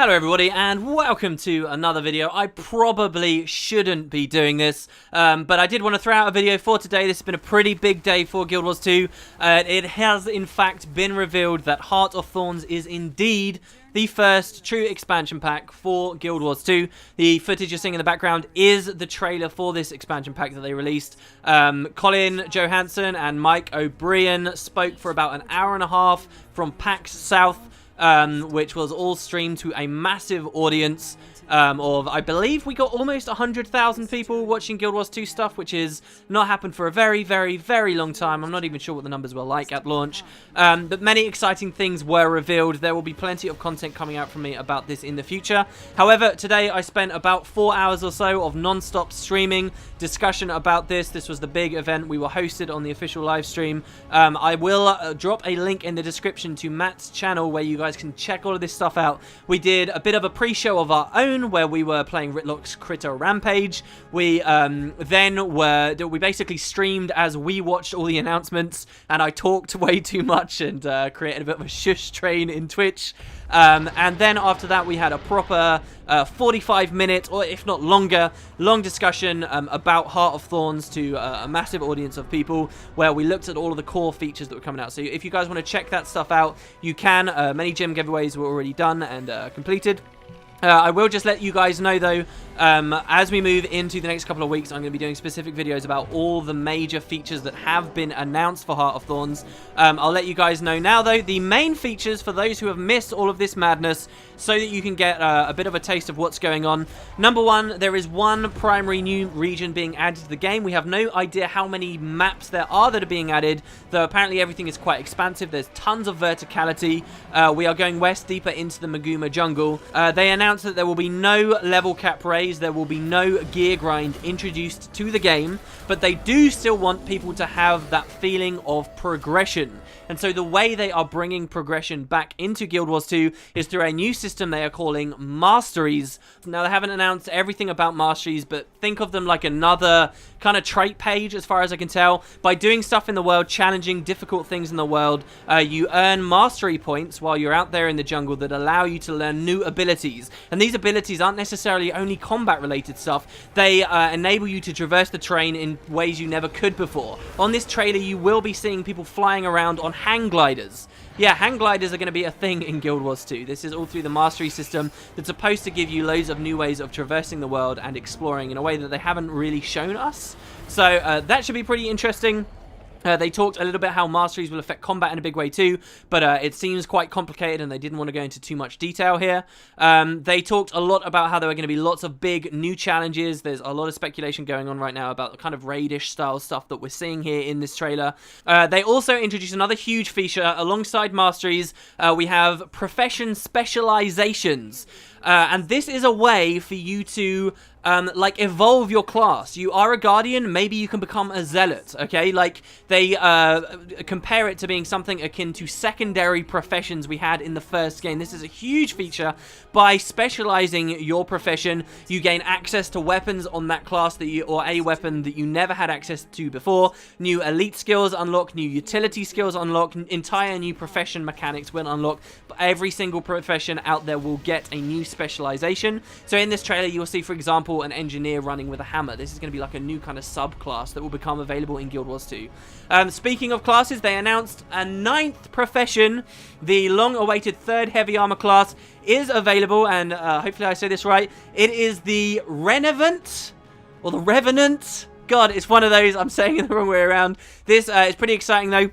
Hello everybody and welcome to another video. I probably shouldn't be doing this, but I did want to throw out a video for today. This has been a pretty big day for Guild Wars 2. It has in fact been revealed that Heart of Thorns is indeed the first true expansion pack for Guild Wars 2. The footage you're seeing in the background is the trailer for this expansion pack that they released. Colin Johansson and Mike O'Brien spoke for about an hour and a half from PAX South, which was all streamed to a massive audience of, I believe we got almost 100,000 people watching Guild Wars 2 stuff, which is not happened for a very, very, very long time. I'm not even sure what the numbers were like at launch. But many exciting things were revealed. There will be plenty of content coming out from me about this in the future. However, today I spent about 4 hours or so of non-stop streaming discussion about this. This was the big event. We were hosted on the official live stream. I will drop a link in the description to Matt's channel where you guys can check all of this stuff out. We did a bit of a pre-show of our own where we were playing Ritlock's Critter Rampage. We we basically streamed as we watched all the announcements, and I talked way too much and created a bit of a shush train in Twitch. And then after that we had a proper 45-minute, or if not longer, long discussion about Heart of Thorns to a massive audience of people, where we looked at all of the core features that were coming out. So if you guys want to check that stuff out, you can. Many gym giveaways were already done and completed. I will just let you guys know, though, as we move into the next couple of weeks, I'm going to be doing specific videos about all the major features that have been announced for Heart of Thorns. I'll let you guys know now, though, the main features for those who have missed all of this madness, so that you can get a bit of a taste of what's going on. Number one, there is one primary new region being added to the game. We have no idea how many maps there are that are being added, though apparently everything is quite expansive. There's tons of verticality. We are going west, deeper into the Maguma jungle. They announced that there will be no level cap raise, there will be no gear grind introduced to the game, but they do still want people to have that feeling of progression. And so the way they are bringing progression back into Guild Wars 2 is through a new system they are calling Masteries. Now, they haven't announced everything about Masteries, but think of them like another kind of trait page, as far as I can tell. By doing stuff in the world, challenging difficult things in the world, you earn mastery points while you're out there in the jungle that allow you to learn new abilities. And these abilities aren't necessarily only combat-related stuff. They enable you to traverse the terrain in ways you never could before. On this trailer, you will be seeing people flying around on hang gliders. Yeah, hang gliders are going to be a thing in Guild Wars 2. This is all through the Mastery system that's supposed to give you loads of new ways of traversing the world and exploring in a way that they haven't really shown us. So that should be pretty interesting. They talked a little bit how Masteries will affect combat in a big way too, but it seems quite complicated and they didn't want to go into too much detail here. They talked a lot about how there were going to be lots of big new challenges. There's a lot of speculation going on right now about the kind of raidish style stuff that we're seeing here in this trailer. They also introduced another huge feature alongside Masteries. We have Profession Specialisations. And this is a way for you to like evolve your class. You are a guardian, maybe you can become a zealot, okay? Like they compare it to being something akin to secondary professions we had in the first game. This is a huge feature. By specializing your profession, you gain access to weapons on that class that or a weapon that you never had access to before. New elite skills unlock, new utility skills unlock, entire new profession mechanics will unlock. But every single profession out there will get a new specialization. So in this trailer, you will see, for example, an engineer running with a hammer. This is going to be like a new kind of subclass that will become available in Guild Wars 2. Speaking of classes, they announced a 9th profession. The long-awaited 3rd heavy armor class is available, and hopefully I say this right. It is the Revenant, or the Revenant. God, it's one of those. I'm saying it the wrong way around. This is pretty exciting, though.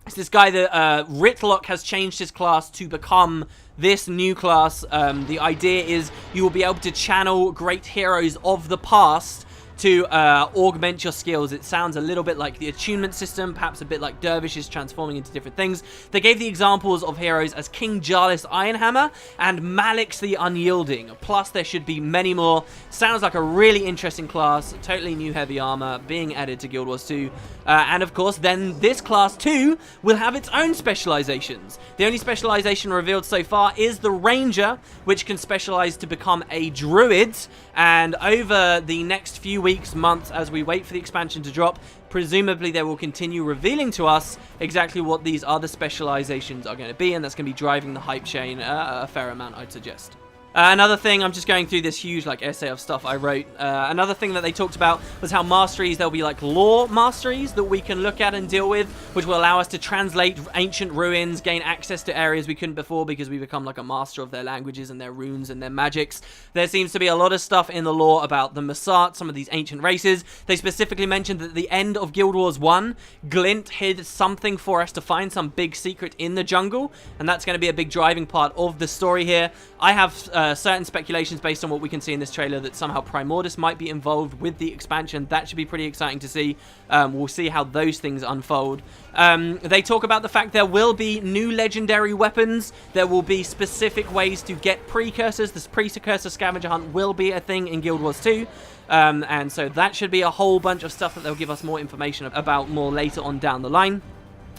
It's this guy that Ritlock has changed his class to become this new class. The idea is you will be able to channel great heroes of the past to augment your skills. It sounds a little bit like the attunement system, perhaps a bit like dervishes transforming into different things. They gave the examples of heroes as King Jarlis Ironhammer and Malix the Unyielding. Plus, there should be many more. Sounds like a really interesting class. Totally new heavy armor being added to Guild Wars 2. And of course, then this class too will have its own specializations. The only specialization revealed so far is the Ranger, which can specialize to become a Druid. And over the next few weeks, months, as we wait for the expansion to drop, presumably they will continue revealing to us exactly what these other specializations are going to be, and that's going to be driving the hype chain a fair amount, I'd suggest. Another thing, I'm just going through this huge like essay of stuff I wrote. Another thing that they talked about was how masteries, there'll be like lore masteries that we can look at and deal with, which will allow us to translate ancient ruins, gain access to areas we couldn't before because we become like a master of their languages and their runes and their magics. There seems to be a lot of stuff in the lore about the Masat, some of these ancient races. They specifically mentioned that at the end of Guild Wars 1, Glint hid something for us to find, some big secret in the jungle, and that's going to be a big driving part of the story here. I have certain speculations based on what we can see in this trailer that somehow Primordus might be involved with the expansion. That should be pretty exciting to see. We'll see how those things unfold. They talk about the fact there will be new legendary weapons. There will be specific ways to get precursors. This precursor scavenger hunt will be a thing in Guild Wars 2. And so that should be a whole bunch of stuff that they'll give us more information about more later on down the line.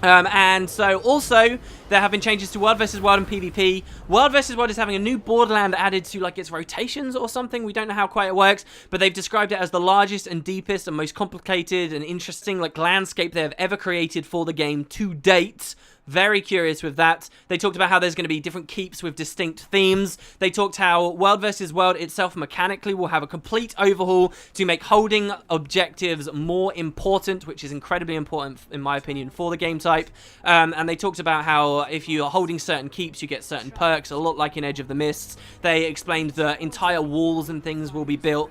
And so also there have been changes to World vs. World and PvP. World vs. World is having a new borderland added to like its rotations or something. We don't know how quite it works, but they've described it as the largest and deepest and most complicated and interesting like landscape they have ever created for the game to date. Very curious with that. They talked about how there's going to be different keeps with distinct themes. They talked how World vs. World itself mechanically will have a complete overhaul to make holding objectives more important, which is incredibly important, in my opinion, for the game type. And they talked about how if you are holding certain keeps, you get certain perks, a lot like in Edge of the Mists. They explained that entire walls and things will be built.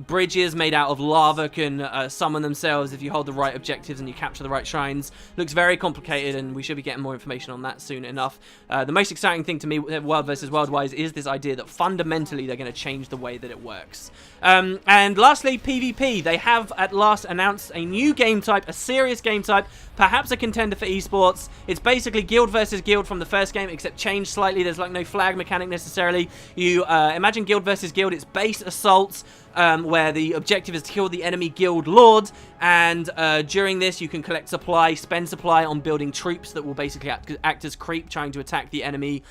Bridges made out of lava can summon themselves if you hold the right objectives and you capture the right shrines. Looks very complicated, and we should be getting more information on that soon enough. The most exciting thing to me, World vs. World wise, is this idea that fundamentally they're going to change the way that it works. And lastly, PvP. They have at last announced a new game type, a serious game type, perhaps a contender for esports. It's basically Guild versus Guild from the first game, except changed slightly. There's like no flag mechanic necessarily. You imagine Guild versus Guild. It's base assaults, where the objective is to kill the enemy guild lord, and during this you can collect supply, spend supply on building troops that will basically act as creep, trying to attack the enemy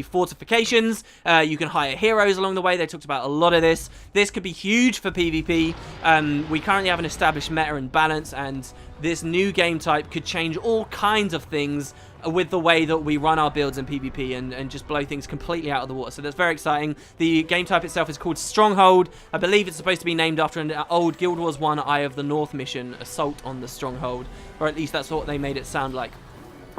fortifications. You can hire heroes along the way. They talked about a lot of this. This could be huge for PvP. We currently have an established meta and balance, and this new game type could change all kinds of things with the way that we run our builds in PvP and just blow things completely out of the water. So that's very exciting. The game type itself is called Stronghold. I believe it's supposed to be named after an old Guild Wars 1 Eye of the North mission, Assault on the Stronghold, or at least that's what they made it sound like.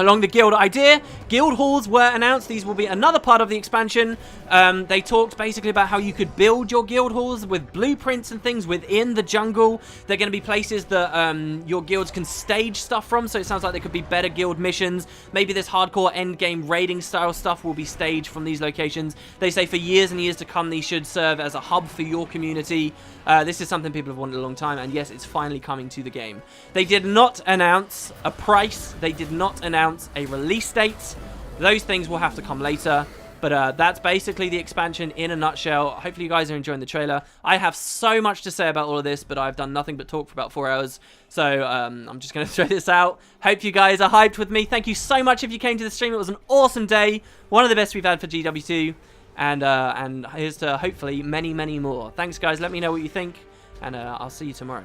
Along the guild idea, guild halls were announced. These will be another part of the expansion. They talked basically about how you could build your guild halls with blueprints and things within the jungle. They're going to be places that your guilds can stage stuff from, so it sounds like there could be better guild missions. Maybe this hardcore endgame raiding style stuff will be staged from these locations. They say for years and years to come, these should serve as a hub for your community. This is something people have wanted a long time, and yes, it's finally coming to the game. They did not announce a price. They did not announce a release date. Those things will have to come later, but that's basically the expansion in a nutshell. Hopefully you guys are enjoying the trailer. I have so much to say about all of this, but I've done nothing but talk for about 4 hours, so I'm just going to throw this out. Hope you guys are hyped with me. Thank you so much if you came to the stream. It was an awesome day, one of the best we've had for GW2, and here's to hopefully many, many more. Thanks guys, let me know what you think, and I'll see you tomorrow.